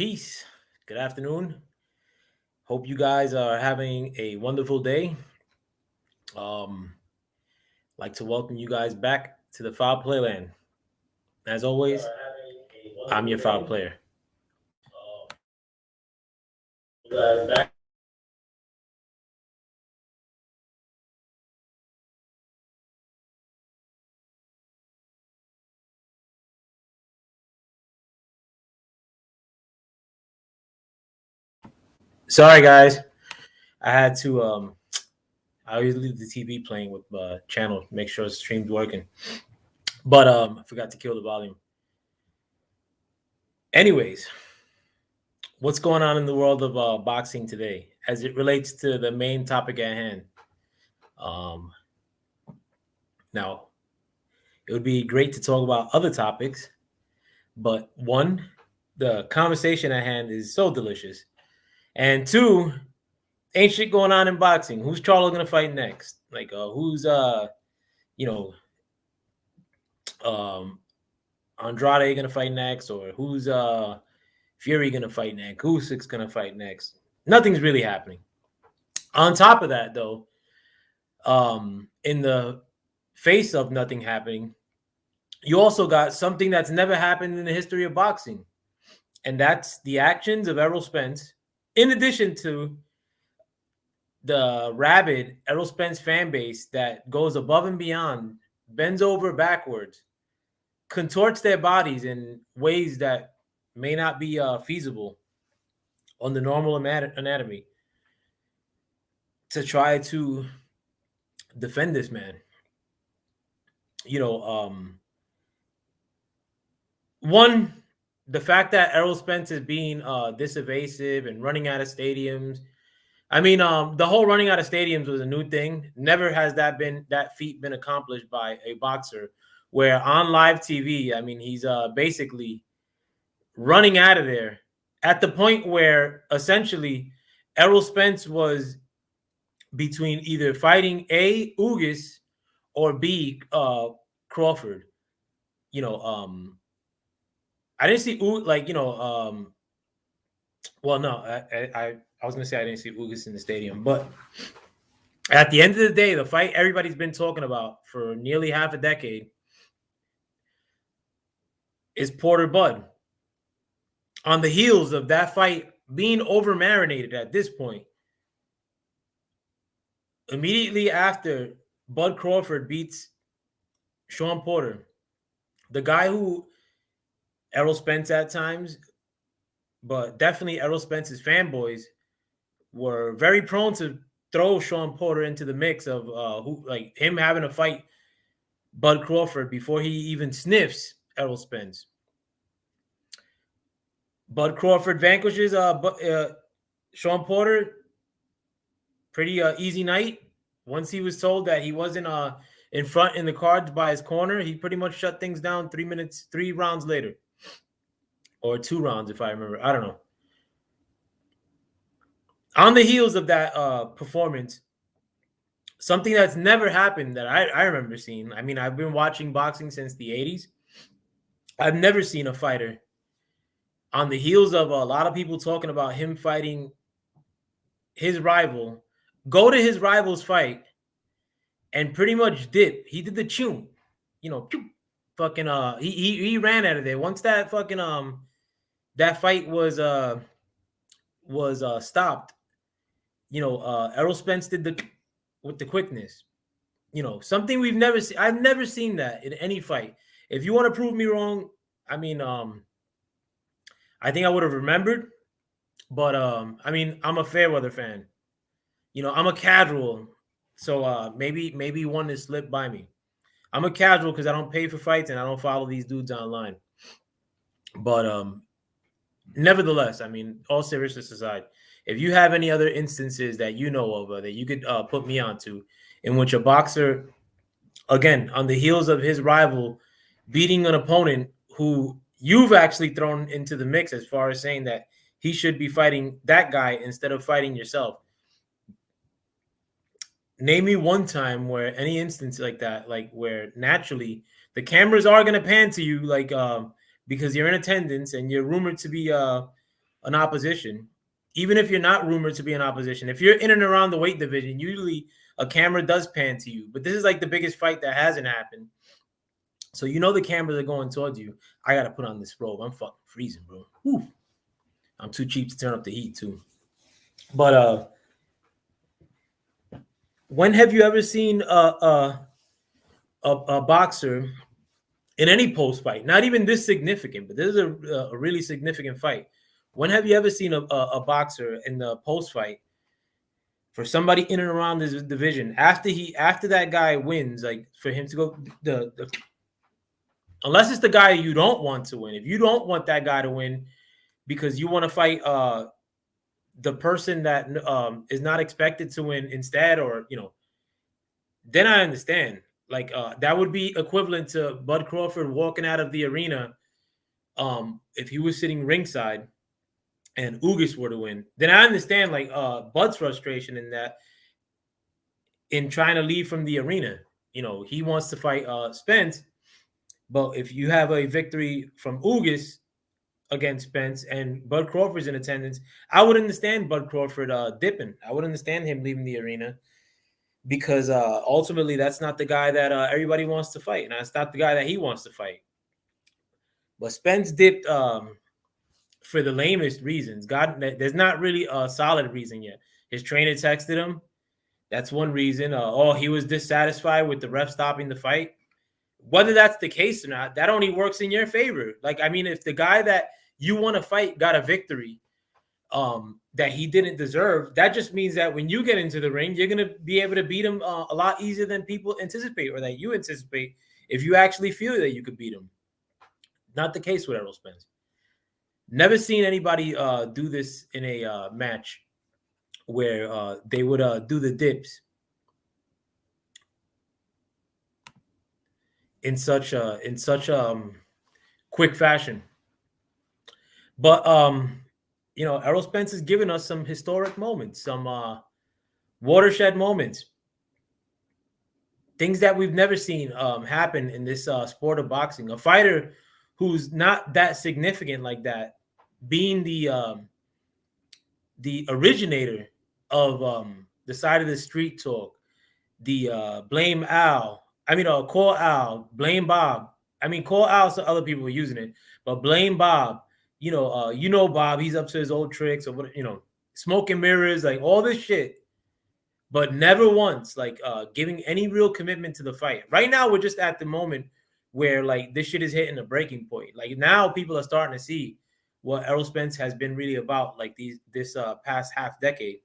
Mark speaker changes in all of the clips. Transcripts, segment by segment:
Speaker 1: Peace. Good afternoon. Hope you guys are having a wonderful day. Um, like to welcome you guys back to the Foul Playland. As always, I'm your foul player. Sorry, guys. I had to. I always leave the TV playing with channel, make sure the stream's working. But I forgot to kill the volume. Anyways, what's going on in the world of boxing today as it relates to the main topic at hand? Um, Now, it would be great to talk about other topics, but one, the conversation at hand is so delicious, and two, ain't shit going on in boxing. Who's Charlo gonna fight next? Like, who's you know, um, Andrade gonna fight next, or who's Fury gonna fight next? Usyk's gonna fight next? Nothing's really happening. On top of that, though, in the face of nothing happening, you also got something that's never happened in the history of boxing, and that's the actions of Errol Spence, in addition to the rabid Errol Spence fan base that goes above and beyond, bends over backwards, contorts their bodies in ways that may not be feasible on the normal anatomy to try to defend this man. One, the fact that Errol Spence is being this evasive and running out of stadiums. I mean, the whole running out of stadiums was a new thing. Never has that feat been accomplished by a boxer. Where on live TV, I mean, he's basically running out of there at the point where essentially Errol Spence was between either fighting A, Ugas, or B, Crawford. I didn't see well, no, I was gonna say I didn't see Ugas in the stadium, but at the end of the day, the fight everybody's been talking about for nearly half a decade is Porter Bud. On the heels of that fight being over marinated at this point, immediately after Bud Crawford beats Sean Porter, the guy who Errol Spence at times, but definitely Errol Spence's fanboys were very prone to throw Sean Porter into the mix of him having to fight Bud Crawford before he even sniffs Errol Spence. Bud Crawford vanquishes Sean Porter. Pretty easy night. Once he was told that he wasn't in front in the cards by his corner, he pretty much shut things down 3 rounds later. Or 2 rounds, if I remember. I don't know. On the heels of that performance, something that's never happened that I remember seeing. I mean, I've been watching boxing since the 80s. I've never seen a fighter on the heels of a lot of people talking about him fighting his rival, go to his rival's fight and pretty much dip. He did the tune, fucking he ran out of there. Once that fucking that fight was stopped, Errol Spence did the with the quickness. Something we've never seen. I've never seen that in any fight. If you want to prove me wrong, I mean, I think I would have remembered, but I mean, I'm a Fairweather fan. I'm a casual, so maybe one has slipped by me. I'm a casual because I don't pay for fights and I don't follow these dudes online. But nevertheless, I mean, all seriousness aside, if you have any other instances that you know of that you could put me onto in which a boxer, again, on the heels of his rival beating an opponent who you've actually thrown into the mix as far as saying that he should be fighting that guy instead of fighting yourself. Name me one time where any instance like that, like where naturally the cameras are going to pan to you, like because you're in attendance and you're rumored to be an opposition, even if you're not rumored to be an opposition, if you're in and around the weight division, usually a camera does pan to you. But this is like the biggest fight that hasn't happened. So you know the cameras are going towards you. I gotta put on this robe. I'm fucking freezing, bro. Whew. I'm too cheap to turn up the heat too. But when have you ever seen a boxer in any post fight, not even this significant, but this is a really significant fight? When have you ever seen a boxer in the post fight for somebody in and around this division after that guy wins, like for him to go unless it's the guy you don't want to win. If you don't want that guy to win because you want to fight the person that is not expected to win instead, or then I understand. Like that would be equivalent to Bud Crawford walking out of the arena if he was sitting ringside and Ugas were to win. Then I understand like Bud's frustration in that, in trying to leave from the arena. He wants to fight Spence, but if you have a victory from Ugas against Spence and Bud Crawford's in attendance, I would understand Bud Crawford dipping. I would understand him leaving the arena, because ultimately that's not the guy that everybody wants to fight, and that's not the guy that he wants to fight. But Spence dipped for the lamest reasons. There's not really a solid reason yet. His trainer texted him. That's one reason. He was dissatisfied with the ref stopping the fight. Whether that's the case or not, that only works in your favor. Like, I mean, if the guy that you want to fight got a victory that he didn't deserve, that just means that when you get into the ring, you're going to be able to beat him a lot easier than people anticipate, or that you anticipate, if you actually feel that you could beat him. Not the case with Errol Spence. Never seen anybody do this in a match where they would do the dips in such quick fashion. But Errol Spence has given us some historic moments, some watershed moments, things that we've never seen happen in this sport of boxing. A fighter who's not that significant like that, being the originator of the side of the street talk, the blame Al. Call Al, blame Bob. Call Al, so other people were using it, but blame Bob. Bob, he's up to his old tricks, or what, smoke and mirrors, like all this shit, but never once giving any real commitment to the fight. Right now, we're just at the moment where like this shit is hitting a breaking point. Like now, people are starting to see what Errol Spence has been really about, like this past half decade.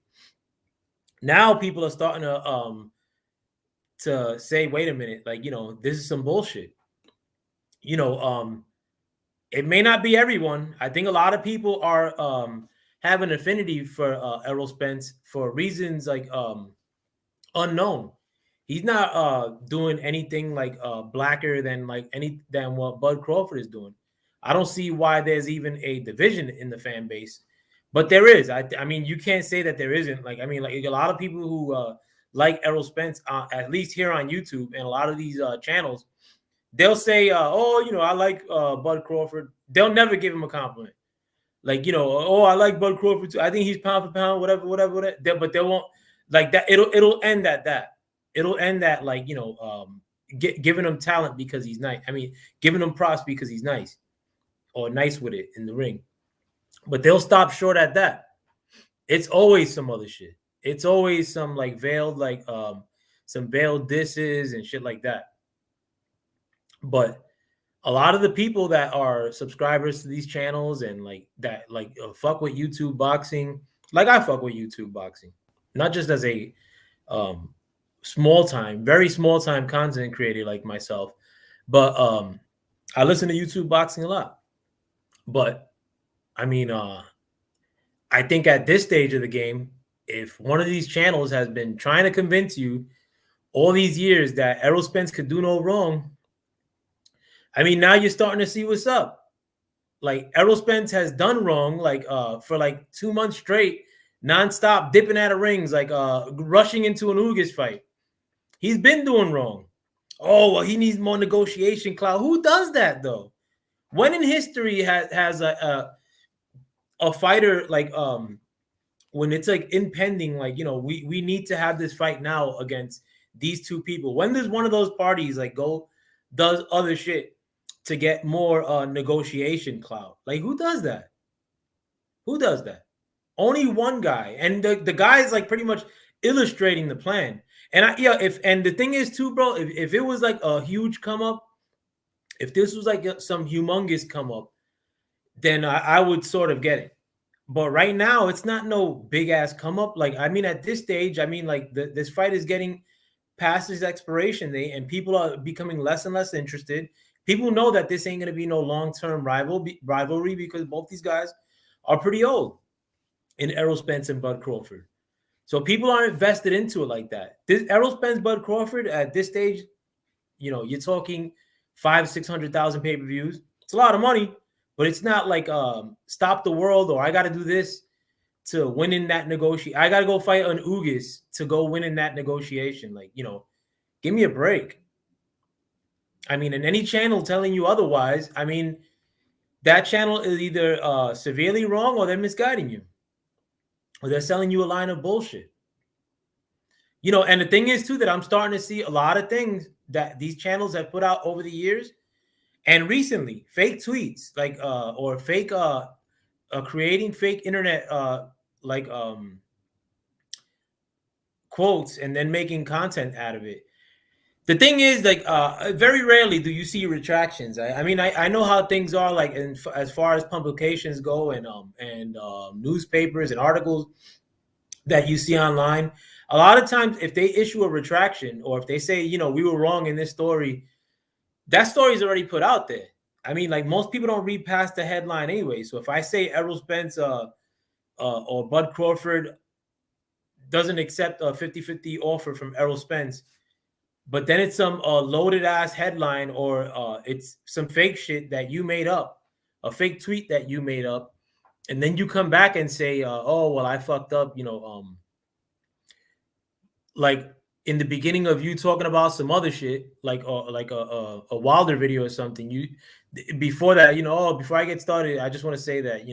Speaker 1: Now people are starting to say, wait a minute, like, this is some bullshit. It may not be everyone. I think a lot of people are have an affinity for Errol Spence for reasons like unknown. He's not doing anything like blacker than what Bud Crawford is doing. I don't see why there's even a division in the fan base, but there is. I mean, you can't say that there isn't. Like a lot of people who like Errol Spence, at least here on YouTube and a lot of these channels, they'll say, I like Bud Crawford. They'll never give him a compliment. Like, I like Bud Crawford too. I think he's pound for pound, whatever. But they won't, like that. It'll end at that. It'll end at giving him talent because he's nice. Giving him props because he's nice, or nice with it in the ring. But they'll stop short at that. It's always some other shit. It's always some veiled, some veiled disses and shit like that. But a lot of the people that are subscribers to these channels and fuck with YouTube boxing, like I fuck with YouTube boxing, not just as a very small time content creator like myself, but I listen to YouTube boxing a lot. But I think at this stage of the game, if one of these channels has been trying to convince you all these years that Errol Spence could do no wrong, now you're starting to see what's up. Like Errol Spence has done wrong, for 2 months straight, nonstop dipping out of rings, rushing into an Ugas fight. He's been doing wrong. Oh, well, he needs more negotiation clout. Who does that though? When in history has a fighter like when it's like impending, like, we need to have this fight now against these two people. When does one of those parties like go does other shit to get more negotiation clout? Like, who does that? Who does that? Only one guy, and the guy is like pretty much illustrating the plan. And if and the thing is too, bro, if it was like a huge come up, if this was like some humongous come up, then I would sort of get it. But right now, it's not no big ass come up. Like, I mean, at this stage, I mean, like this fight is getting past its expiration date, and people are becoming less and less interested. People know that this ain't gonna be no long term rivalry because both these guys are pretty old, in Errol Spence and Bud Crawford. So people aren't invested into it like that. This Errol Spence, Bud Crawford at this stage, you're talking 500,000-600,000 pay-per-views. It's a lot of money, but it's not like stop the world or I got to do this to win in that negotiation. I got to go fight an Ugas to go win in that negotiation. Like, give me a break. I mean, and any channel telling you otherwise, I mean, that channel is either severely wrong or they're misguiding you. Or they're selling you a line of bullshit. And the thing is, too, that I'm starting to see a lot of things that these channels have put out over the years and recently, fake tweets, like, or fake, creating fake internet, like, quotes and then making content out of it. The thing is, like, very rarely do you see retractions. I mean, I know how things are, like, as far as publications go and newspapers and articles that you see online. A lot of times, if they issue a retraction or if they say, we were wrong in this story, that story is already put out there. I mean, like, most people don't read past the headline anyway. So if I say Errol Spence or Bud Crawford doesn't accept a 50-50 offer from Errol Spence, but then it's some loaded ass headline or it's some fake shit that you made up, a fake tweet that you made up, and then you come back and say, oh, well, I fucked up, like in the beginning of you talking about some other shit, like a Wilder video or something. You before that, before I get started, I just want to say that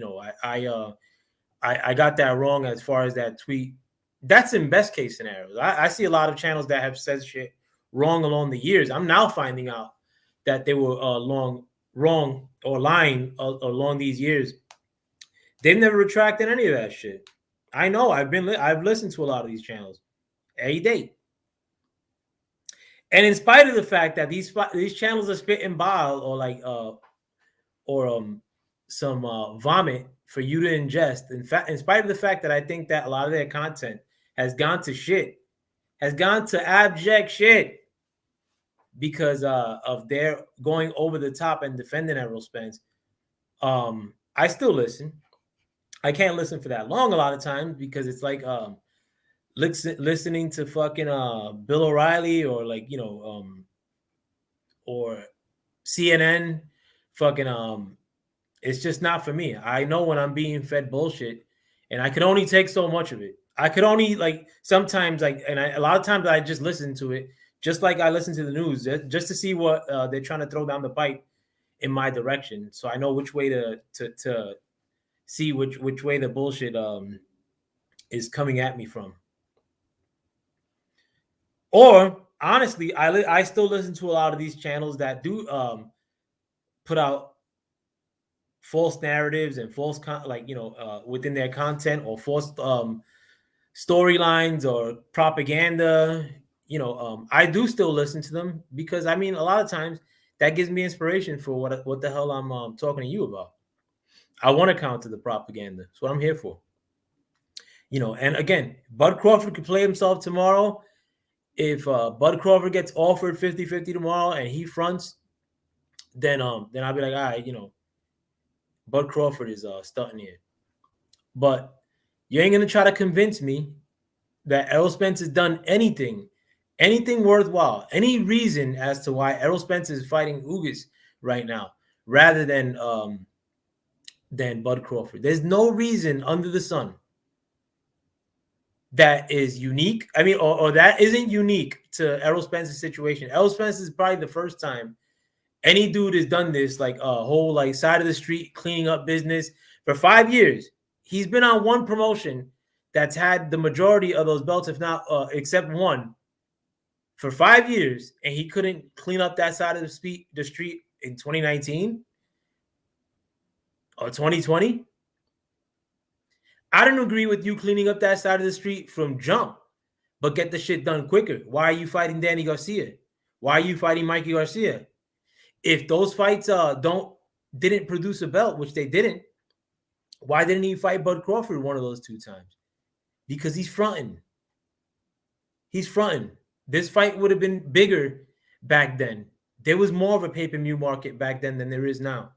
Speaker 1: I got that wrong as far as that tweet. That's in best case scenarios. I see a lot of channels that have said shit wrong along the years. I'm now finding out that they were wrong or lying along these years. They've never retracted any of that shit. I know. I've listened to a lot of these channels every day. And in spite of the fact that these channels are spitting bile or like some vomit for you to ingest, in spite of the fact that I think that a lot of their content has gone to shit, has gone to abject shit because of their going over the top and defending Errol Spence, I still listen. I can't listen for that long a lot of times because it's like listening to fucking Bill O'Reilly or like or CNN. Fucking it's just not for me. I know when I'm being fed bullshit, and I can only take so much of it. I could only like sometimes a lot of times I just listen to it, just like I listen to the news, just to see what they're trying to throw down the pipe in my direction, so I know which way to see which way the bullshit is coming at me from. Or honestly, I still listen to a lot of these channels that do put out false narratives and false within their content, or false storylines or propaganda. I do still listen to them because I mean, a lot of times that gives me inspiration for what the hell I'm talking to you about. I want to counter the propaganda. That's what I'm here for. And again, Bud Crawford could play himself tomorrow. If Bud Crawford gets offered 50-50 tomorrow and he fronts, then I'll be like, all right, Bud Crawford is stunting here. But you ain't gonna try to convince me that Errol Spence has done anything worthwhile, any reason as to why Errol Spence is fighting Ugas right now rather than Bud Crawford. There's no reason under the sun that is unique. I mean, or that isn't unique to Errol Spence's situation. Errol Spence is probably the first time Any dude has done this, like a whole like side of the street cleaning up business for 5 years. He's been on one promotion that's had the majority of those belts, if not except one, for 5 years, and he couldn't clean up that side of the street in 2019 or 2020. I don't agree with you cleaning up that side of the street from jump, but get the shit done quicker. Why are you fighting Danny Garcia? Why are you fighting Mikey Garcia? If those fights didn't produce a belt, which they didn't, why didn't he fight Bud Crawford one of those 2 times? Because he's fronting. He's fronting. This fight would have been bigger back then. There was more of a pay-per-view market back then than there is now.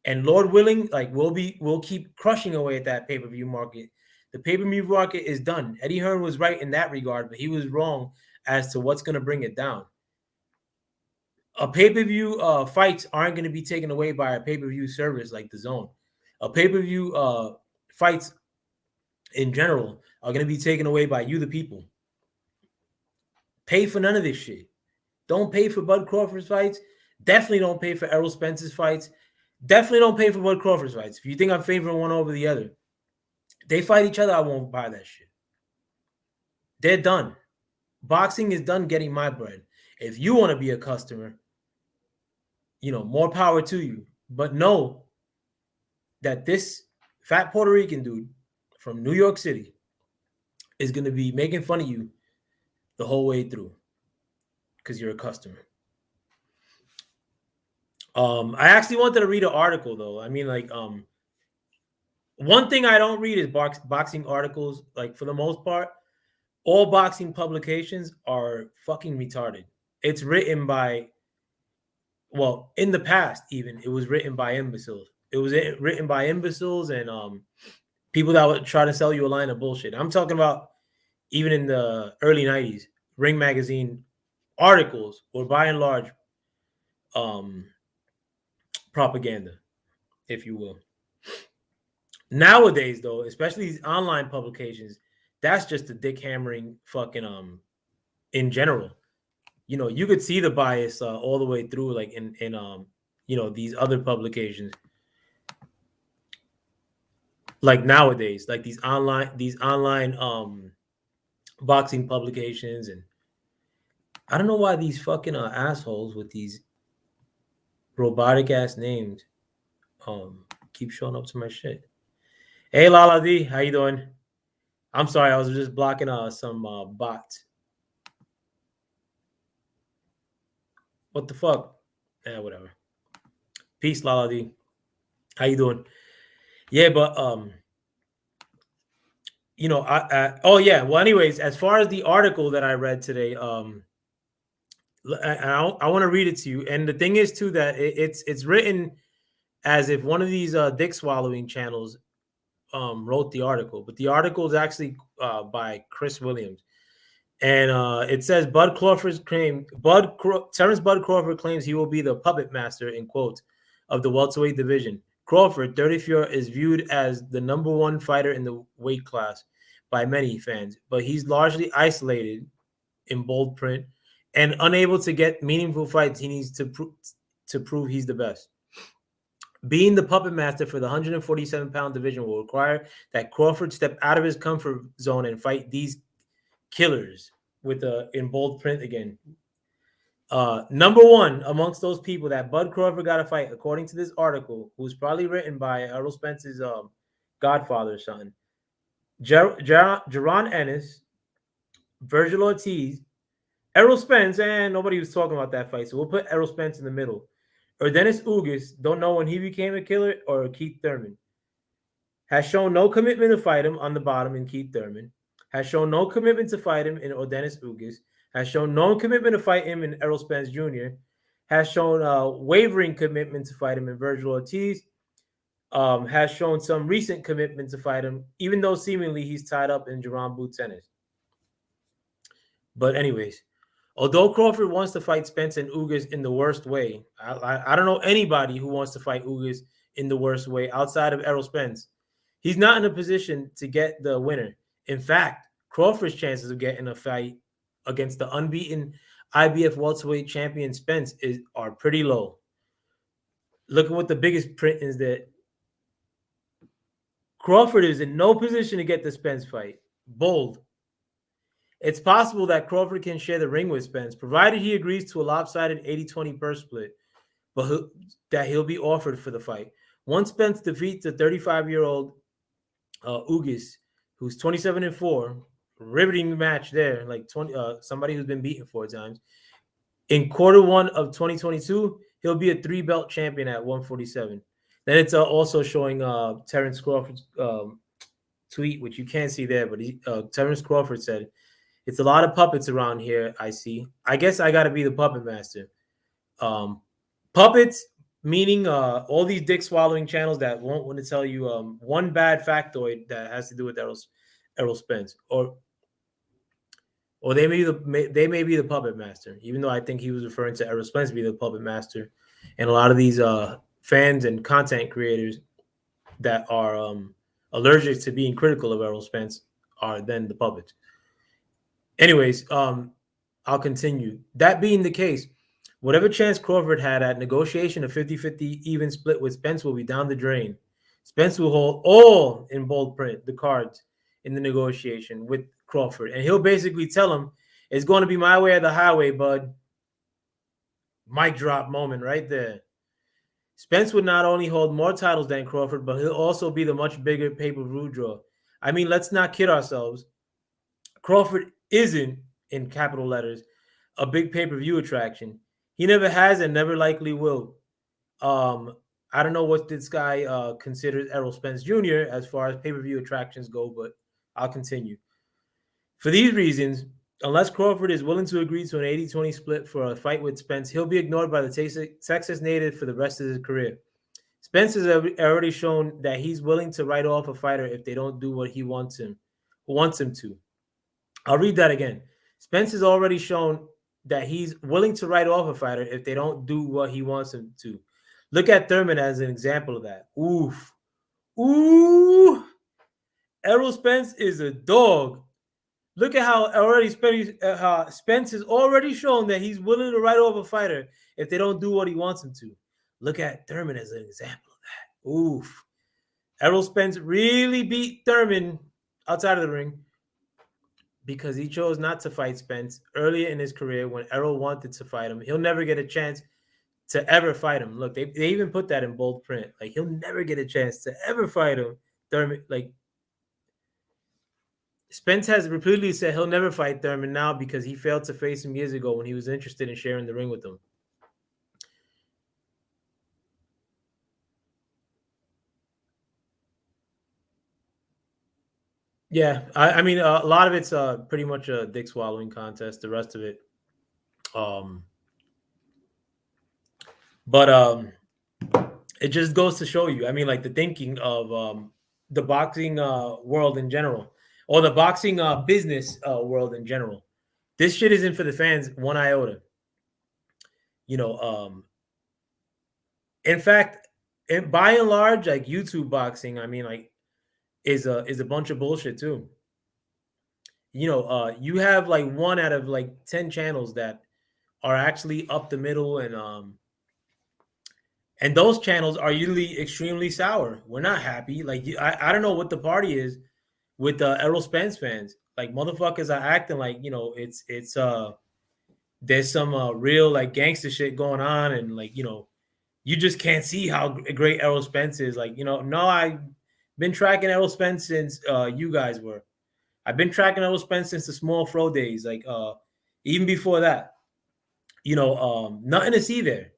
Speaker 1: And Lord willing, like we'll keep crushing away at that pay-per-view market. The pay-per-view market is done. Eddie Hearn was right in that regard, but he was wrong as to what's going to bring it down. A pay-per-view fights aren't going to be taken away by a pay-per-view service like the Zone. A pay-per-view fights in general are going to be taken away by you, the people. Pay for none of this shit. Don't pay for Bud Crawford's fights. Definitely don't pay for Errol Spence's fights. Definitely don't pay for Bud Crawford's fights. If you think I'm favoring one over the other, they fight each other, I won't buy that shit. They're done. Boxing is done getting my bread. If you want to be a customer, more power to you. But know that this fat Puerto Rican dude from New York City is going to be making fun of you the whole way through because you're a customer. I actually wanted to read an article, though. I mean, like, one thing I don't read is boxing articles. Like, for the most part, all boxing publications are fucking retarded. It's written by, well, in the past, even, it was written by imbeciles. It was written by imbeciles and people that would try to sell you a line of bullshit. I'm talking about even in the early 90s, Ring Magazine articles were by and large propaganda, if you will. Nowadays, though, especially these online publications, that's just a dick hammering fucking in general. You could see the bias all the way through, like in these other publications. Like nowadays, like these online boxing publications, and I don't know why these fucking assholes with these robotic ass names keep showing up to my shit. Hey Lala D, how you doing? I'm sorry, I was just blocking some bots. What the fuck? Whatever. Peace, Lala D. How you doing? Yeah, but oh yeah. Well, anyways, as far as the article that I read today, I want to read it to you. And the thing is too that it's written as if one of these dick swallowing channels wrote the article, but the article is actually by Chris Williams, and it says Terrence Bud Crawford claims he will be the puppet master, in quotes, of the welterweight division. Crawford, 34, is viewed as the number one fighter in the weight class by many fans, but he's largely isolated in bold print and unable to get meaningful fights. He needs to prove he's the best. Being the puppet master for the 147-pound division will require that Crawford step out of his comfort zone and fight these killers with in bold print again. Number one amongst those people that Bud Crawford got to fight, according to this article, who's probably written by Errol Spence's godfather's son, Jaron Ennis, Virgil Ortiz, Errol Spence, and nobody was talking about that fight, so we'll put Errol Spence in the middle. Or Dennis Ugas, don't know when he became a killer, or Keith Thurman. Has shown no commitment to fight him on the bottom in Keith Thurman. Has shown no commitment to fight him in Dennis Ugas. Has shown no commitment to fight him in Errol Spence Jr. Has shown wavering commitment to fight him in Virgil Ortiz. Has shown some recent commitment to fight him, even though seemingly he's tied up in Jerome Boots Ennis. But anyways, although Crawford wants to fight Spence and Ugas in the worst way, I don't know anybody who wants to fight Ugas in the worst way outside of Errol Spence. He's not in a position to get the winner. In fact, Crawford's chances of getting a fight against the unbeaten IBF welterweight champion Spence are pretty low. Look at what the biggest print is that Crawford is in no position to get the Spence fight. Bold. It's possible that Crawford can share the ring with Spence, provided he agrees to a lopsided 80-20 purse split, but that he'll be offered for the fight. Once Spence defeats the 35-year-old Ugas, who's 27-4, riveting match there, like 20, somebody who's been beaten 4 times. In Q1 of 2022, he'll be a 3-belt champion at 147. Then it's also showing Terrence Crawford's tweet, which you can't see there, but Terrence Crawford said, "It's a lot of puppets around here, I see. I guess I got to be the puppet master." Puppets, meaning all these dick-swallowing channels that won't want to tell you one bad factoid that has to do with Errol Spence. Or they may be the puppet master, even though I think he was referring to Errol Spence being the puppet master. And a lot of these fans and content creators that are allergic to being critical of Errol Spence are then the puppets. Anyways, I'll continue. That being the case, whatever chance Crawford had at negotiation of 50-50 even split with Spence will be down the drain. Spence will hold all, in bold print, the cards in the negotiation with Crawford. And he'll basically tell him, it's going to be my way or the highway, bud. Mic drop moment right there. Spence would not only hold more titles than Crawford, but he'll also be the much bigger pay-per-view draw. I mean, let's not kid ourselves. Crawford isn't, in capital letters, a big pay-per-view attraction. He never has and never likely will. I don't know what this guy considers Errol Spence Jr. as far as pay-per-view attractions go, but I'll continue. For these reasons, unless Crawford is willing to agree to an 80-20 split for a fight with Spence, he'll be ignored by the Texas native for the rest of his career. Spence has already shown that he's willing to write off a fighter if they don't do what he wants him to. I'll read that again. Spence has already shown that he's willing to write off a fighter if they don't do what he wants him to. Look at Thurman as an example of that. Oof. Ooh. Errol Spence is a dog. Look at how already Spence has already shown that he's willing to write off a fighter if they don't do what he wants him to. Look at Thurman as an example of that. Oof. Errol Spence really beat Thurman outside of the ring because he chose not to fight Spence earlier in his career when Errol wanted to fight him. He'll never get a chance to ever fight him. Look, they even put that in bold print. Like, he'll never get a chance to ever fight him. Thurman, like, Spence has repeatedly said he'll never fight Thurman now because he failed to face him years ago when he was interested in sharing the ring with him. Yeah, I mean, a lot of it's pretty much a dick swallowing contest. The rest of it, but it just goes to show you. I mean, like, the thinking of the boxing world in general, or the boxing business world in general. This shit isn't for the fans one iota. You know, in fact, by and large, like, YouTube boxing, I mean, like, is a bunch of bullshit too. You know, you have like 1 out of like 10 channels that are actually up the middle, and those channels are usually extremely sour. We're not happy. Like, I don't know what the party is with Errol Spence fans. Like, motherfuckers are acting like, you know, it's there's some real like gangster shit going on, and like, you know, you just can't see how great Errol Spence is. Like, you know, no, I've been tracking Errol Spence since you guys were. I've been tracking Errol Spence since the small fro days, like even before that. You know, nothing to see there.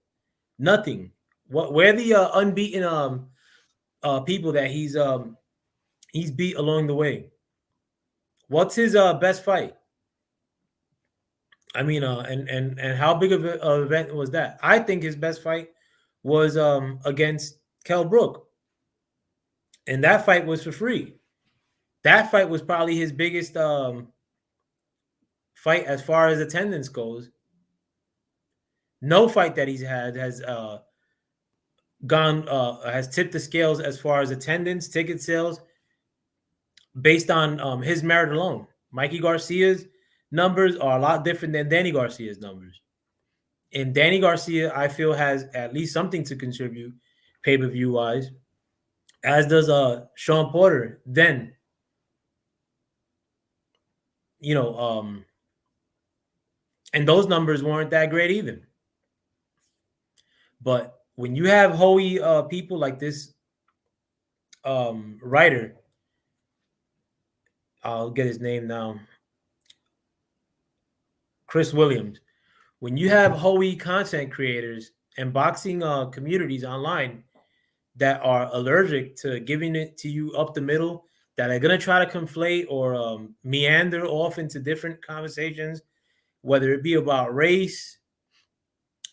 Speaker 1: Nothing. Where the unbeaten people that he's beat along the way? What's his best fight? I mean, and how big of an event was that? I think his best fight was against Kell Brook, and that fight was for free. That fight was probably his biggest fight as far as attendance goes. No fight that he's had has has tipped the scales as far as attendance, ticket sales, based on his merit alone. Mikey Garcia's, numbers are a lot different than Danny Garcia's numbers. And Danny Garcia, I feel, has at least something to contribute pay-per-view wise, as does Sean Porter. Then, and those numbers weren't that great either. But when you have hoey people like this writer, I'll get his name now, Chris Williams. When you have hoey content creators and boxing communities online that are allergic to giving it to you up the middle, that are going to try to conflate or meander off into different conversations, whether it be about race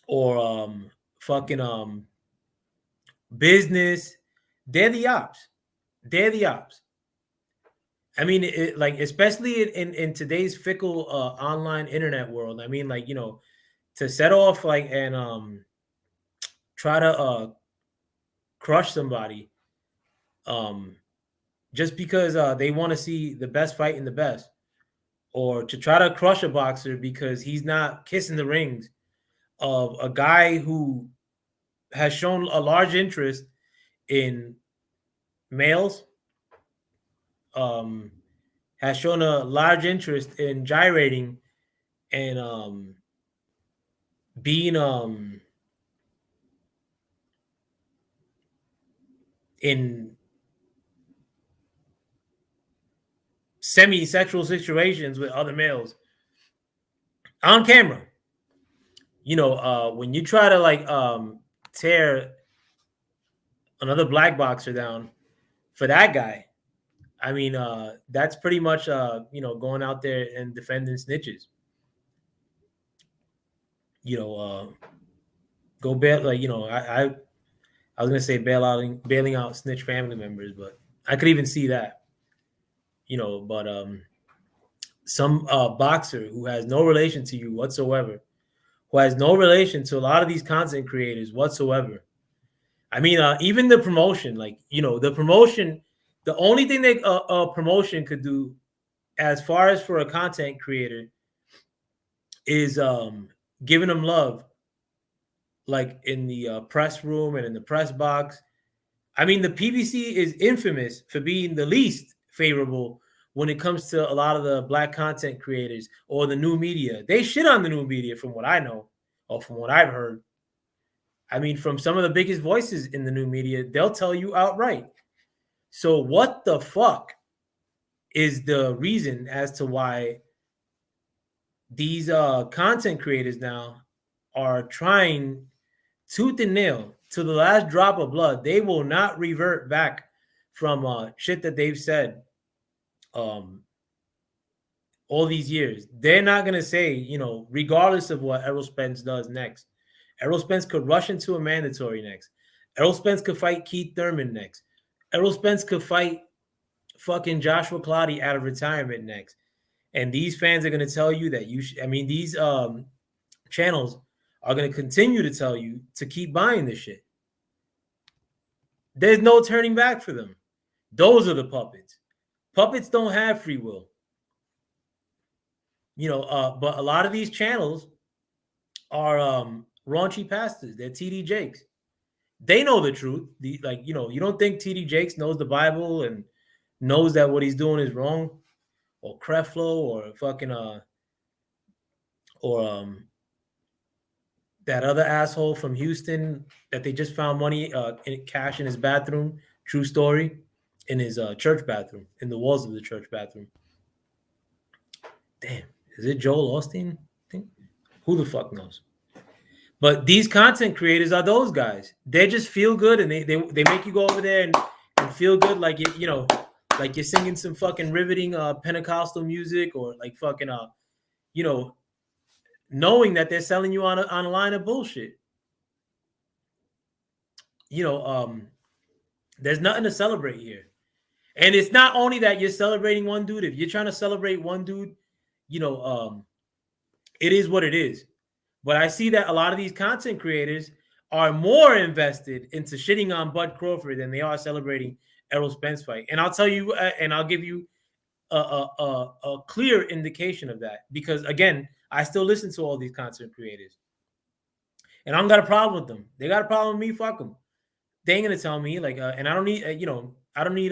Speaker 1: or fucking business, they're the ops. They're the ops. I mean, like, especially in today's fickle online internet world. I mean, like, to set off like and try to crush somebody just because they want to see the best fight in the best, or to try to crush a boxer because he's not kissing the rings of a guy who has shown a large interest in males, has shown a large interest in gyrating and being in semi-sexual situations with other males on camera. When you try to like tear another black boxer down for that guy, I mean, that's pretty much going out there and defending snitches. Go bail, like, I was gonna say bailing out snitch family members, but I could even see that. But some boxer who has no relation to you whatsoever, who has no relation to a lot of these content creators whatsoever. I mean, even the promotion, like, the promotion, the only thing that a promotion could do as far as for a content creator is giving them love, like in the press room and in the press box. I mean, the PBC is infamous for being the least favorable when it comes to a lot of the black content creators or the new media. They shit on the new media from what I know or from what I've heard. I mean, from some of the biggest voices in the new media, they'll tell you outright. So what the fuck is the reason as to why these content creators now are trying tooth and nail to the last drop of blood? They will not revert back from shit that they've said all these years. They're not going to say, regardless of what Errol Spence does next. Errol Spence could rush into a mandatory next. Errol Spence could fight Keith Thurman next. Errol Spence could fight fucking Joshua Clottey out of retirement next. And these fans are going to tell you that these channels are going to continue to tell you to keep buying this shit. There's no turning back for them. Those are the puppets. Puppets don't have free will. But a lot of these channels are raunchy pastors. They're TD Jakes. They know the truth. You don't think TD Jakes knows the Bible and knows that what he's doing is wrong, or Creflo, or fucking that other asshole from Houston that they just found money in cash in his bathroom. True story. In his church bathroom, in the walls of the church bathroom. Damn, is it Joel Osteen? Who the fuck knows? But these content creators are those guys. They just feel good, and they make you go over there and feel good, like like you're singing some fucking riveting Pentecostal music, or like fucking knowing that they're selling you on a line of bullshit. There's nothing to celebrate here. And it's not only that you're celebrating one dude. If you're trying to celebrate one dude, it is what it is. But I see that a lot of these content creators are more invested into shitting on Bud Crawford than they are celebrating Errol Spence fight. And I'll tell you, and I'll give you a clear indication of that, because again, I still listen to all these content creators, and I don't got a problem with them. They got a problem with me. Fuck them. They ain't gonna tell me like, and I don't need, I don't need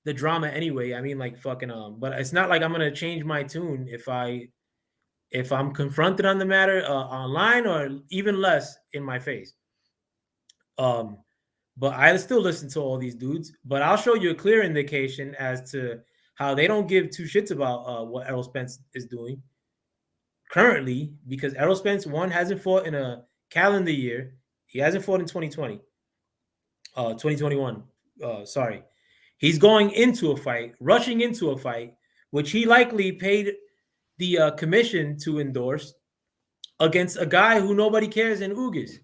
Speaker 1: the drama anyway. I mean, like fucking but it's not like I'm gonna change my tune if I'm confronted on the matter online, or even less in my face. But I still listen to all these dudes. But I'll show you a clear indication as to how they don't give two shits about what Errol Spence is doing currently, because Errol Spence, one, hasn't fought in a calendar year. He hasn't fought in 2020. 2021. Sorry. He's going into a fight, rushing into a fight, which he likely paid the commission to endorse, against a guy who nobody cares in Ugas.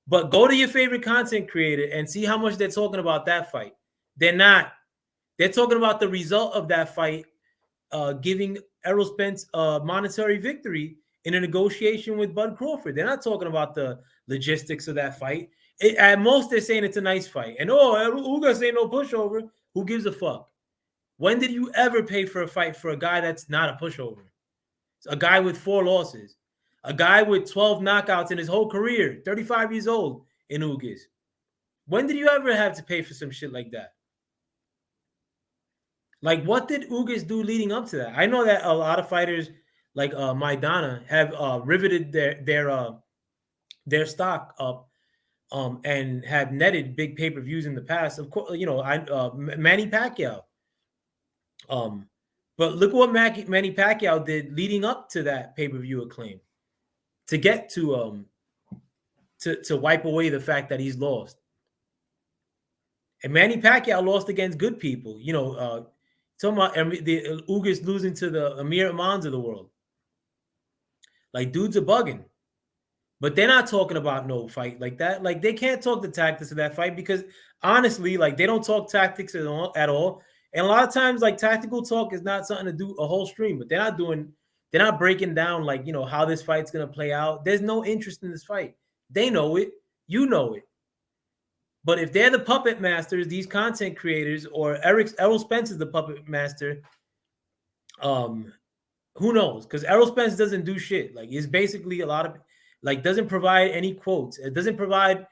Speaker 1: But go to your favorite content creator and see how much they're talking about that fight. They're not. They're talking about the result of that fight, giving Errol Spence a monetary victory in a negotiation with Bud Crawford. They're not talking about the logistics of that fight. At most, they're saying it's a nice fight. And Ugas ain't no pushover. Who gives a fuck? When did you ever pay for a fight for a guy that's not a pushover? A guy with 4 losses. A guy with 12 knockouts in his whole career, 35 years old in Ugas. When did you ever have to pay for some shit like that? Like, what did Ugas do leading up to that? I know that a lot of fighters like Maidana have riveted their stock up and have netted big pay-per-views in the past. Of course, Manny Pacquiao. But look what Manny Pacquiao did leading up to that pay-per-view acclaim, to get to wipe away the fact that he's lost. And Manny Pacquiao lost against good people. Talking about the Ugas losing to the Amir Amans of the world. Like, dudes are bugging. But they're not talking about no fight like that. Like, they can't talk the tactics of that fight, because honestly, like, they don't talk tactics at all. And a lot of times, like, tactical talk is not something to do a whole stream, but they're not breaking down, like, how this fight's going to play out. There's no interest in this fight. They know it. You know it. But if they're the puppet masters, these content creators, or Errol Spence is the puppet master, who knows? Because Errol Spence doesn't do shit. Like, it's basically a lot of, like, doesn't provide any quotes. It doesn't provide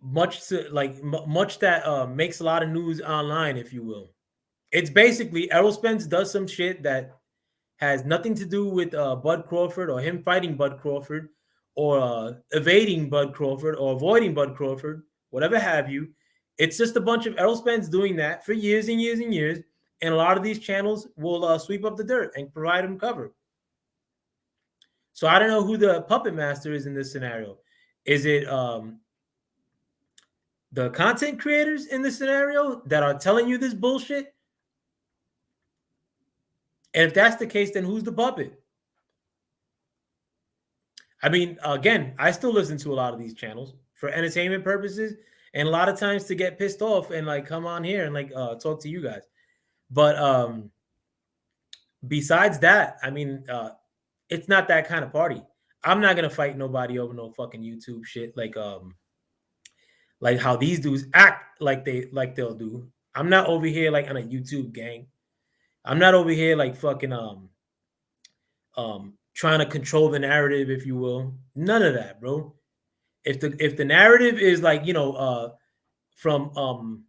Speaker 1: much that makes a lot of news online, if you will. It's basically Errol Spence does some shit that has nothing to do with Bud Crawford, or him fighting Bud Crawford, or evading Bud Crawford, or avoiding Bud Crawford, whatever have you. It's just a bunch of Errol Spence doing that for years and years and years, and a lot of these channels will sweep up the dirt and provide him cover. So I don't know who the puppet master is in this scenario. Is it the content creators in this scenario that are telling you this bullshit? And if that's the case, then who's the puppet? I mean, again, I still listen to a lot of these channels for entertainment purposes, and a lot of times to get pissed off and like come on here and like talk to you guys. But besides that, I mean, it's not that kind of party. I'm not gonna fight nobody over no fucking YouTube shit, like how these dudes act like they'll do. I'm not over here like on a YouTube gang. I'm not over here like fucking trying to control the narrative, if you will. None of that, bro. If the narrative is like, from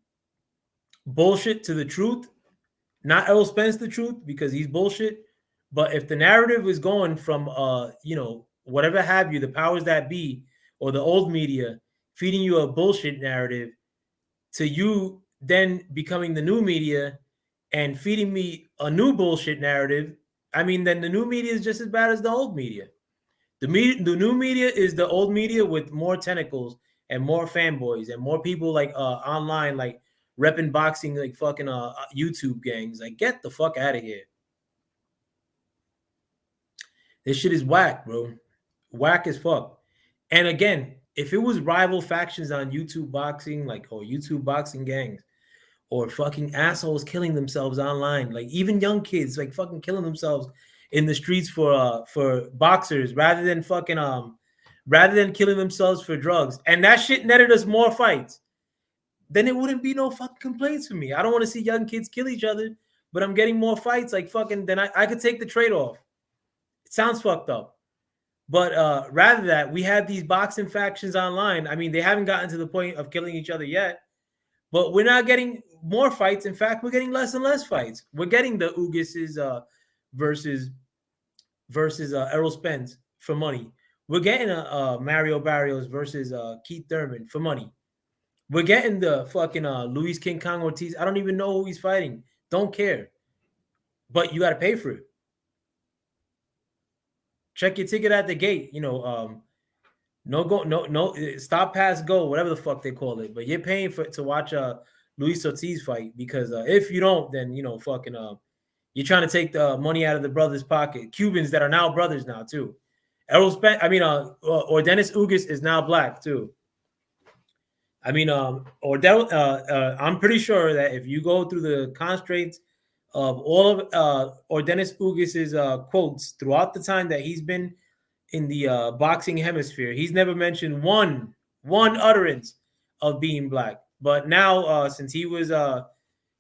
Speaker 1: bullshit to the truth, not Errol Spence the truth, because he's bullshit. But if the narrative is going from whatever have you, the powers that be, or the old media feeding you a bullshit narrative, to you then becoming the new media and feeding me a new bullshit narrative, I mean, then the new media is just as bad as the old media. The new media is the old media with more tentacles and more fanboys and more people like online, like repping boxing, like fucking YouTube gangs. Like, get the fuck out of here. This shit is whack, bro. Whack as fuck. And again, if it was rival factions on YouTube boxing, like, or YouTube boxing gangs, or fucking assholes killing themselves online, like even young kids like fucking killing themselves in the streets for boxers rather than killing themselves for drugs, and that shit netted us more fights. then it wouldn't be no fucking complaints for me. I don't want to see young kids kill each other, but I'm getting more fights. Like fucking, then I could take the trade-off. It sounds fucked up. But rather that, we have these boxing factions online. I mean, they haven't gotten to the point of killing each other yet, but we're not getting more fights. In fact, we're getting less and less fights. We're getting the Ugases versus Errol Spence for money. We're getting a Mario Barrios versus Keith Thurman for money. We're getting the fucking Luis King Kong Ortiz. I don't even know who he's fighting. Don't care. But you got to pay for it. Check your ticket at the gate. You know, no go, no stop, pass, go, whatever the fuck they call it. But you're paying to watch Luis Ortiz fight, because if you don't, then you know, fucking you're trying to take the money out of the brothers' pocket. Cubans that are now brothers now too. Errol Spence, or Dennis Ugas is now black too. I mean, I'm pretty sure that if you go through the constraints of all of Dennis Ugas's quotes throughout the time that he's been in the boxing hemisphere, he's never mentioned one utterance of being black. But now, since he was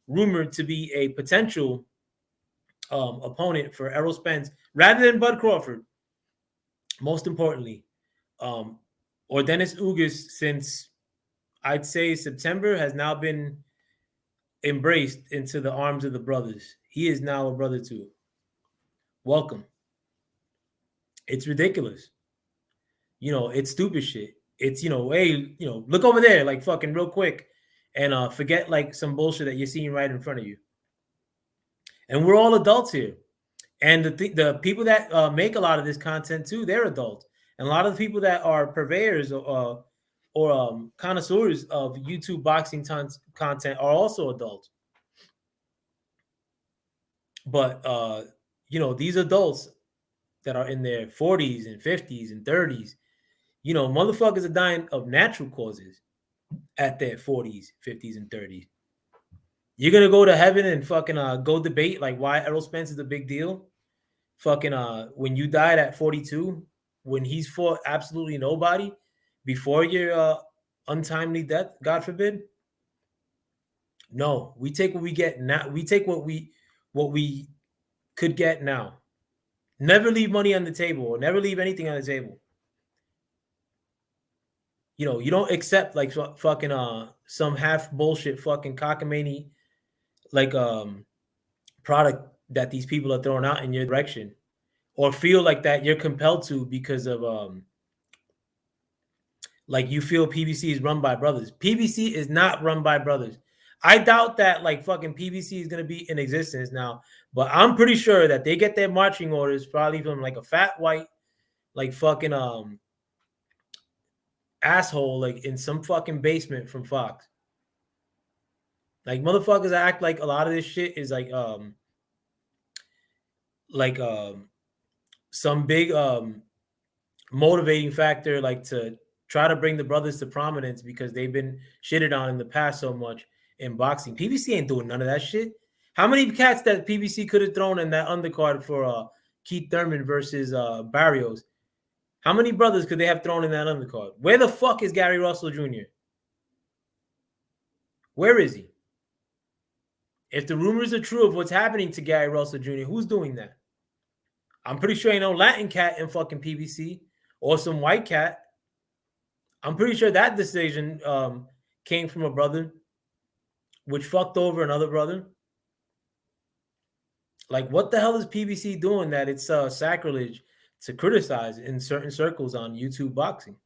Speaker 1: rumored to be a potential opponent for Errol Spence rather than Bud Crawford, most importantly, or Dennis Ugas, since I'd say September, has now been embraced into the arms of the brothers. He is now a brother too. Welcome. It's ridiculous. You know, it's stupid shit. It's, you know, hey, you know, look over there, like fucking real quick, and forget like some bullshit that you're seeing right in front of you. And we're all adults here. And the people that make a lot of this content too, they're adults. And a lot of the people that are purveyors or connoisseurs of YouTube boxing content are also adults. But you know, these adults that are in their 40s and 50s and 30s, you know, motherfuckers are dying of natural causes at their 40s, 50s, and 30s. You're gonna go to heaven and fucking go debate like why Errol Spence is a big deal? Fucking when you died at 42, when he's fought absolutely nobody before your untimely death, God forbid. No, we take what we get now. We take what we could get now. Never leave money on the table, or never leave anything on the table. You know, you don't accept like fucking some half bullshit fucking cockamamie like product that these people are throwing out in your direction, or feel like that you're compelled to because of like you feel PBC is run by brothers. PBC is not run by brothers. I doubt that like fucking PBC is gonna be in existence now, but I'm pretty sure that they get their marching orders probably from like a fat white like fucking asshole like in some fucking basement from Fox. Like motherfuckers act like a lot of this shit is like some big motivating factor, like to try to bring the brothers to prominence because they've been shitted on in the past so much in boxing. PBC ain't doing none of that shit. How many cats that PBC could have thrown in that undercard for Keith Thurman versus Barrios? How many brothers could they have thrown in that undercard? Where the fuck is Gary Russell Jr.? Where is he? If the rumors are true of what's happening to Gary Russell Jr., who's doing that? I'm pretty sure ain't no Latin cat in fucking PBC or some white cat. I'm pretty sure that decision came from a brother which fucked over another brother. Like, what the hell is PBC doing that it's sacrilege to criticize in certain circles on YouTube boxing?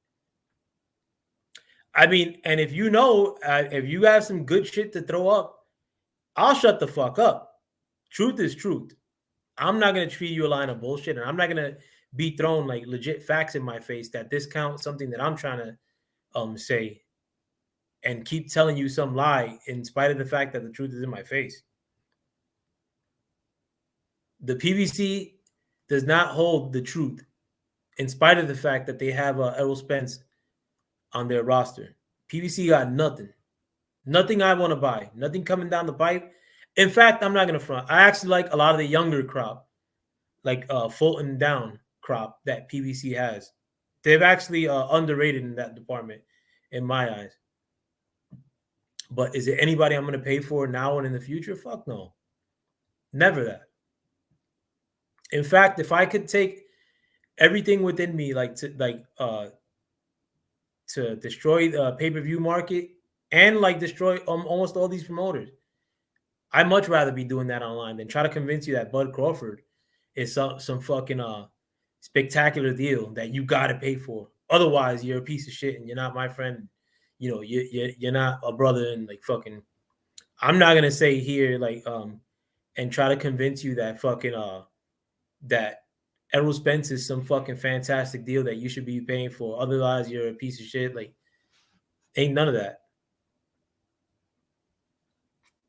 Speaker 1: I mean, and if you know, if you have some good shit to throw up, I'll shut the fuck up. Truth is truth. I'm not going to treat you a line of bullshit, and I'm not going to be thrown like legit facts in my face that discount something that I'm trying to say and keep telling you some lie in spite of the fact that the truth is in my face. The PBC does not hold the truth in spite of the fact that they have Errol Spence on their roster. PBC got nothing. Nothing I want to buy. Nothing coming down the pipe. In fact, I'm not going to front. I actually like a lot of the younger crop, like Fulton Down crop that PBC has. They've actually underrated in that department, in my eyes. But is it anybody I'm going to pay for now and in the future? Fuck no. Never that. In fact, if I could take everything within me, to destroy the pay-per-view market and like destroy almost all these promoters, I'd much rather be doing that online than try to convince you that Bud Crawford is some fucking spectacular deal that you got to pay for. Otherwise, you're a piece of shit and you're not my friend. You know, you're not a brother and like fucking. I'm not gonna say here and try to convince you that fucking that Errol Spence is some fucking fantastic deal that you should be paying for. Otherwise, you're a piece of shit. Like, ain't none of that.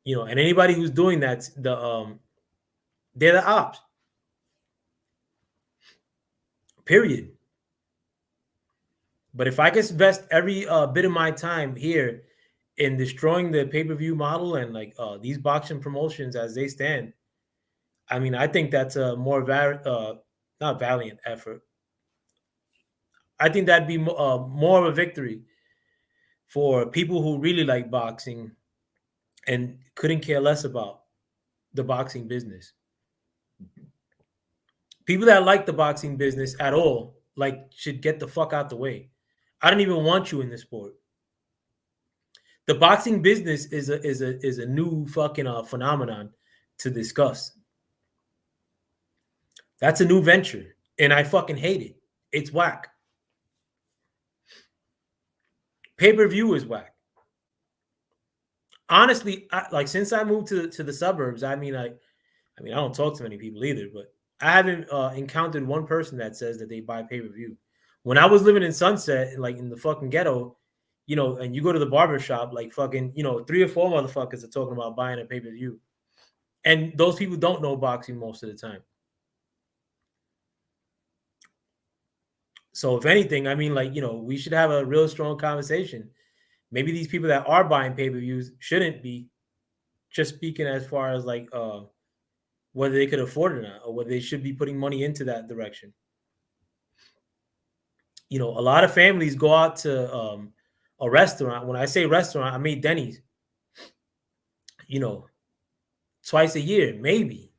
Speaker 1: You know, and anybody who's doing that's they're the ops. Period. But if I could invest every bit of my time here in destroying the pay-per-view model and these boxing promotions as they stand, I mean, I think that's a more not valiant effort. I think that'd be more of a victory for people who really like boxing and couldn't care less about the boxing business. People that like the boxing business at all, should get the fuck out the way. I don't even want you in this sport. The boxing business is a new fucking phenomenon to discuss. That's a new venture, and I fucking hate it. It's whack. Pay-per-view is whack. Honestly, since I moved to the suburbs, I mean, I don't talk to many people either, but I haven't encountered one person that says that they buy pay-per-view. When I was living in Sunset, like in the fucking ghetto, and you go to the barber shop, like fucking, 3 or 4 motherfuckers are talking about buying a pay-per-view. And those people don't know boxing most of the time. So if anything, I mean, we should have a real strong conversation. Maybe these people that are buying pay-per-views shouldn't be just speaking as far as whether they could afford it or not, or whether they should be putting money into that direction. A lot of families go out to a restaurant. When I say restaurant, I mean Denny's. Twice a year, maybe.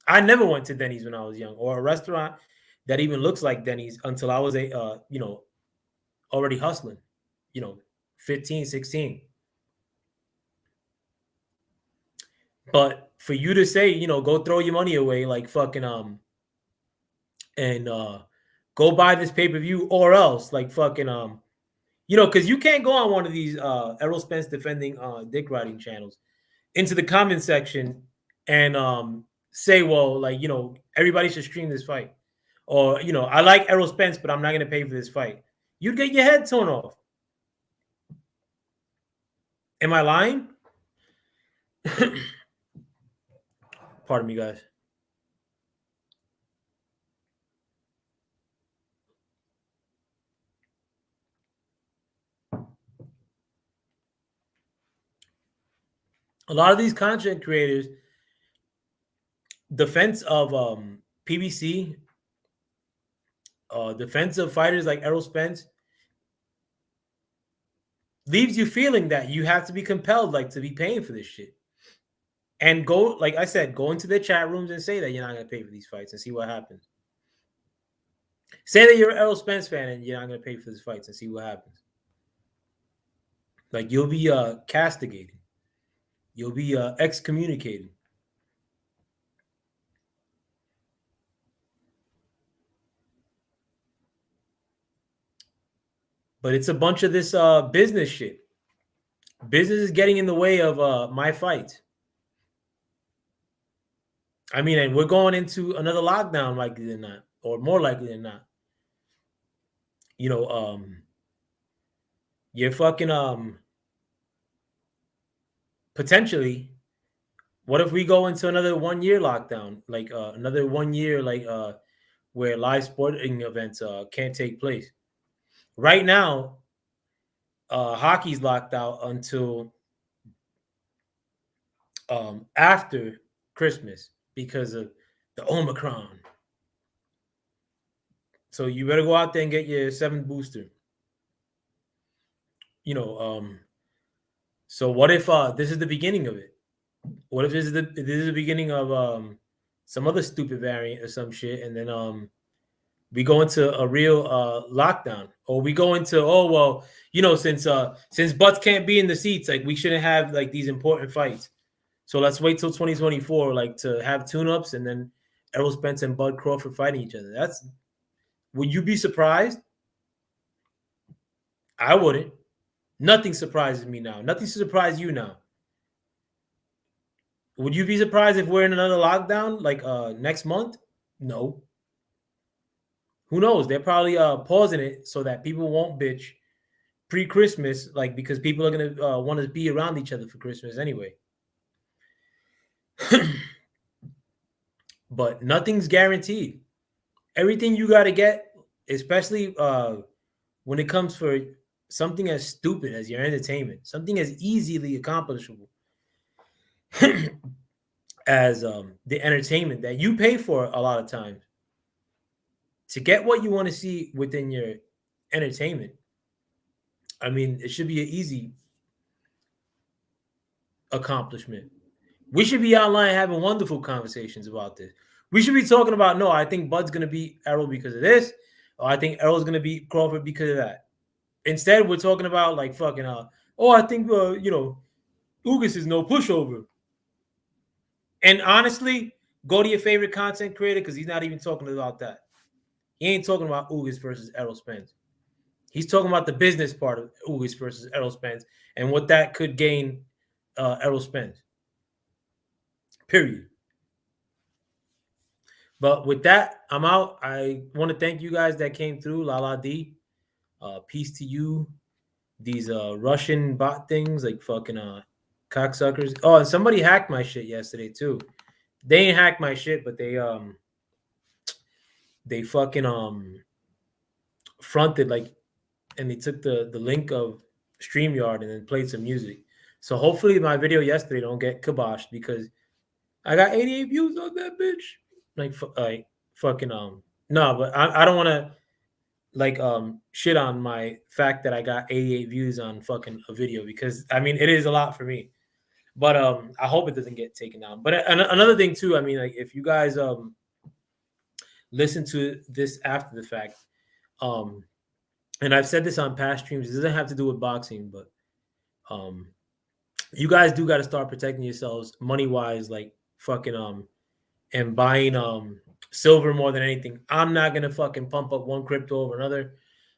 Speaker 1: I never went to Denny's when I was young, or a restaurant that even looks like Denny's until I was already hustling, 15, 16. But for you to say, go throw your money away, like fucking and go buy this pay-per-view or else, like fucking because you can't go on one of these Errol Spence defending dick riding channels into the comment section and say, well, everybody should stream this fight. Or, I like Errol Spence, but I'm not going to pay for this fight. You'd get your head torn off. Am I lying? Pardon me, guys. A lot of these content creators, defense of PBC, defensive fighters like Errol Spence, leaves you feeling that you have to be compelled, to be paying for this shit. And go, like I said, go into their chat rooms and say that you're not going to pay for these fights and see what happens. Say that you're an Errol Spence fan and you're not going to pay for these fights and see what happens. You'll be castigated. You'll be excommunicated. But it's a bunch of this business shit. Business is getting in the way of my fight. I mean, and we're going into another lockdown likely than not, or more likely than not. You're fucking potentially. What if we go into another 1 year lockdown, another 1 year, where live sporting events can't take place? Right now, hockey's locked out until after Christmas because of the Omicron. So you better go out there and get your 7th booster. So what if this is the beginning of it? What if this is the beginning of some other stupid variant or some shit, and then we go into a real lockdown, or we go into, oh well, since butts can't be in the seats, like we shouldn't have like these important fights. So let's wait till 2024, like to have tune-ups, and then Errol Spence and Bud Crawford fighting each other. Would you be surprised? I wouldn't. Nothing surprises me now. Nothing surprises you now. Would you be surprised if we're in another lockdown like next month? No. Who knows? They're probably pausing it so that people won't bitch pre-Christmas, like because people are gonna want to be around each other for Christmas anyway. But nothing's guaranteed. Everything you got to get, especially when it comes for something as stupid as your entertainment, something as easily accomplishable as the entertainment that you pay for a lot of times, to get what you want to see within your entertainment. I mean, it should be an easy accomplishment. We should be online having wonderful conversations about this. We should be talking about, no, I think Bud's going to beat Errol because of this, or I think Errol's going to beat Crawford because of that. Instead, we're talking about like fucking, I think, Ugas is no pushover. And honestly, go to your favorite content creator, because he's not even talking about that. He ain't talking about Ugas versus Errol Spence. He's talking about the business part of Ugas versus Errol Spence and what that could gain Errol Spence. Period. But with that, I'm out. I want to thank you guys that came through. La la D. Peace to you. These Russian bot things, like fucking cocksuckers. Oh, and somebody hacked my shit yesterday too. They ain't hacked my shit, but they fucking fronted, like, and they took the link of StreamYard and then played some music. So hopefully my video yesterday don't get kiboshed, because I got 88 views on that bitch. Like fucking no, but I don't want to like shit on my fact that I got 88 views on fucking a video, because I mean it is a lot for me. But I hope it doesn't get taken down. But another thing too, I mean, like, if you guys listen to this after the fact, and I've said this on past streams, it doesn't have to do with boxing, but you guys do got to start protecting yourselves money wise, like fucking and buying silver more than anything. I'm not gonna fucking pump up one crypto over another.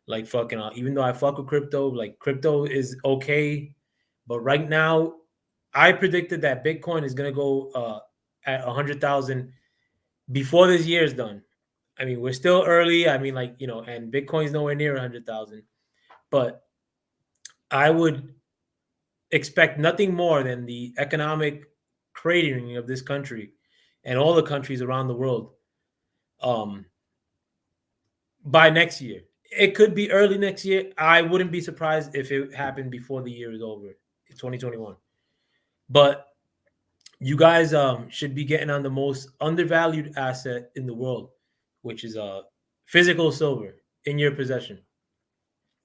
Speaker 1: Like fucking even though I fuck with crypto, like crypto is okay, but right now I predicted that Bitcoin is gonna go at 100,000 before this year is done. I mean, we're still early. I mean, like, and Bitcoin's nowhere near 100,000, but I would expect nothing more than the economic cratering of this country and all the countries around the world by next year. It could be early next year. I wouldn't be surprised if it happened before the year is over, 2021. But you guys should be getting on the most undervalued asset in the world, which is physical silver in your possession.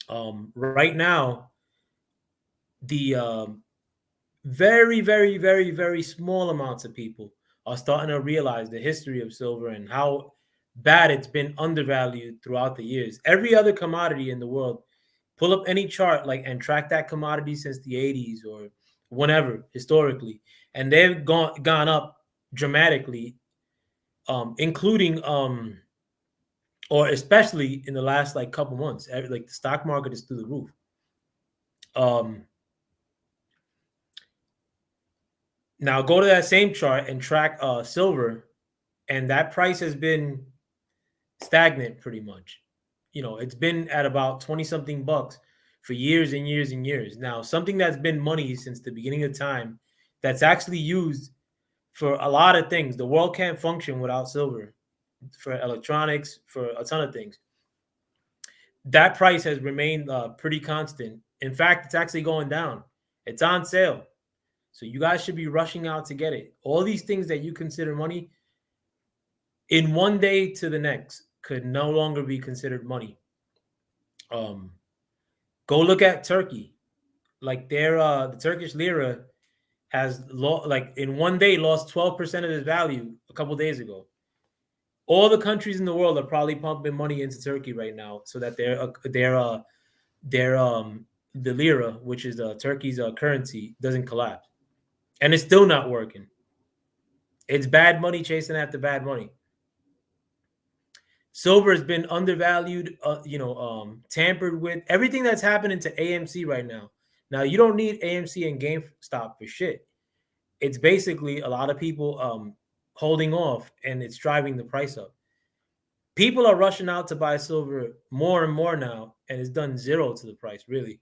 Speaker 1: Right now, the very, very, very, very small amounts of people are starting to realize the history of silver and how bad it's been undervalued throughout the years. Every other commodity in the world, pull up any chart and track that commodity since the 80s or whenever historically, and they've gone up dramatically, including or especially in the last like couple months. Like the stock market is through the roof. Now go to that same chart and track silver, and that price has been stagnant pretty much. It's been at about 20 something bucks for years and years and years. Now, something that's been money since the beginning of time, that's actually used for a lot of things. The world can't function without silver, for electronics, for a ton of things. That price has remained pretty constant. In fact, it's actually going down. It's on sale. So you guys should be rushing out to get it. All these things that you consider money, in one day to the next, could no longer be considered money. Go look at Turkey. Like the Turkish lira has like in one day lost 12% of its value a couple days ago. All the countries in the world are probably pumping money into Turkey right now so that the lira, which is Turkey's currency, doesn't collapse. And it's still not working. It's bad money chasing after bad money. Silver has been undervalued, tampered with. Everything that's happening to AMC right now. Now, you don't need AMC and GameStop for shit. It's basically a lot of people holding off, and it's driving the price up. People are rushing out to buy silver more and more now, and it's done zero to the price, really.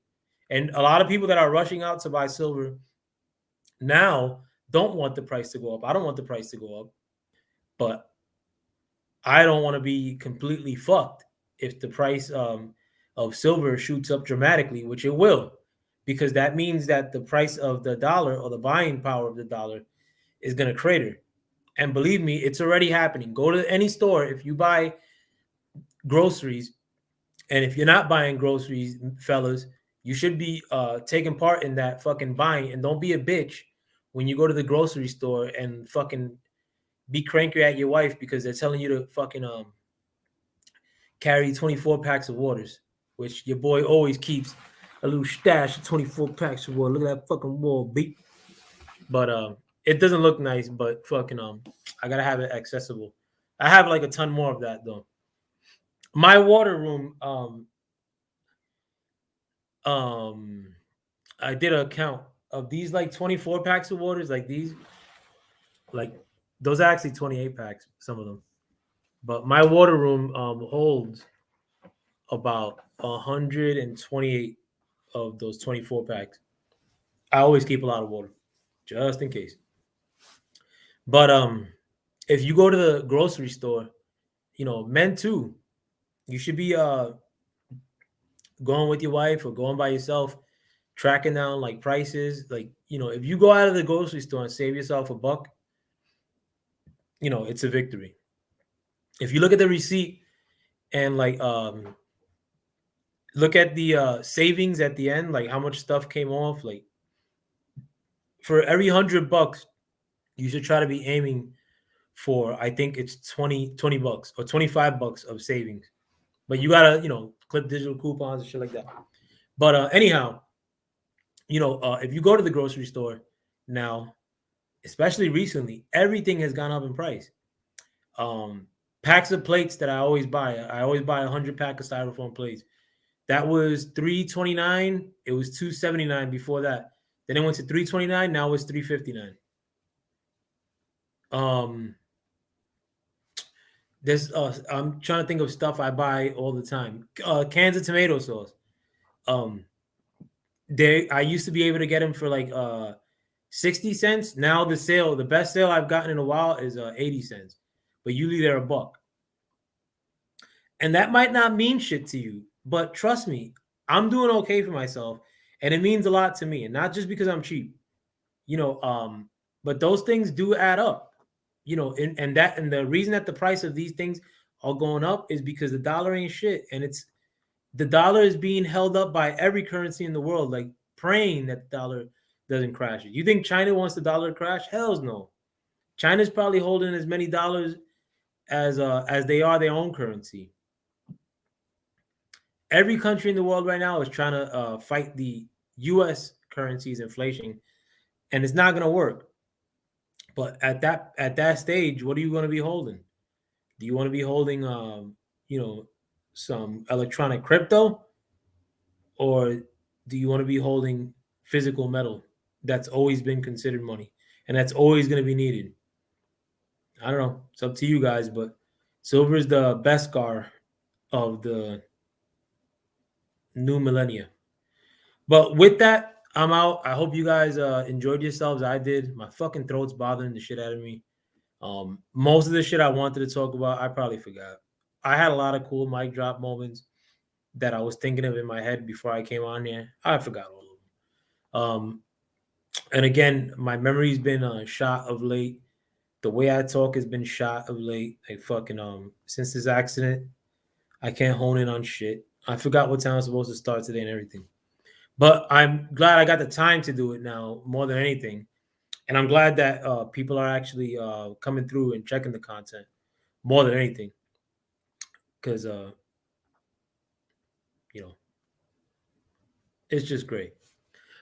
Speaker 1: And a lot of people that are rushing out to buy silver now don't want the price to go up. I don't want the price to go up, but I don't want to be completely fucked if the price of silver shoots up dramatically, which it will, because that means that the price of the dollar or the buying power of the dollar is going to crater. And believe me, it's already happening. Go to any store. If you buy groceries, and if you're not buying groceries, fellas, you should be taking part in that fucking buying. And don't be a bitch when you go to the grocery store and fucking be cranky at your wife because they're telling you to fucking carry 24 packs of waters, which your boy always keeps a little stash of 24 packs of water. Look at that fucking wall, beat. But it doesn't look nice, but fucking I gotta have it accessible. I have like a ton more of that though. My water room, I did a count of these like 24 packs of waters, like these, like those are actually 28 packs, some of them. But my water room holds about 128 of those 24 packs. I always keep a lot of water, just in case. But if you go to the grocery store, men too, you should be going with your wife or going by yourself, tracking down like prices. Like, if you go out of the grocery store and save yourself $1, it's a victory. If you look at the receipt and like look at the savings at the end, like how much stuff came off, like for every $100, you should try to be aiming for, I think it's 20 bucks or $25 of savings. But you gotta, clip digital coupons and shit like that. But anyhow, if you go to the grocery store now, especially recently, everything has gone up in price. Packs of plates that I always buy 100 pack of styrofoam plates. That was $3.29. It was $2.79 before that. Then it went to $3.29. Now it's $3.59. There's I'm trying to think of stuff I buy all the time. Cans of tomato sauce. I used to be able to get them for like 60 cents. Now the best sale I've gotten in a while is 80 cents. But usually they're $1. And that might not mean shit to you, but trust me, I'm doing okay for myself, and it means a lot to me, and not just because I'm cheap. But those things do add up. And the reason that the price of these things are going up is because the dollar ain't shit, and the dollar is being held up by every currency in the world, like praying that the dollar doesn't crash. You think China wants the dollar to crash? Hell's no. China's probably holding as many dollars as they are their own currency. Every country in the world right now is trying to fight the U.S. currency's inflation, and it's not going to work. But at that stage, what are you going to be holding? Do you want to be holding, some electronic crypto, or do you want to be holding physical metal that's always been considered money and that's always going to be needed? I don't know. It's up to you guys, but silver is the best car of the new millennia. But with that, I'm out. I hope you guys enjoyed yourselves. I did. My fucking throat's bothering the shit out of me. Most of the shit I wanted to talk about, I probably forgot. I had a lot of cool mic drop moments that I was thinking of in my head before I came on here. I forgot all of them. And again, my memory's been shot of late. The way I talk has been shot of late. Like fucking since this accident, I can't hone in on shit. I forgot what time I'm supposed to start today and everything. But I'm glad I got the time to do it now more than anything. And I'm glad that people are actually coming through and checking the content more than anything, because you know, it's just great.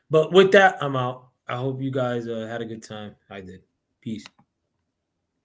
Speaker 1: But with that, I'm out. I hope you guys had a good time. I did. Peace.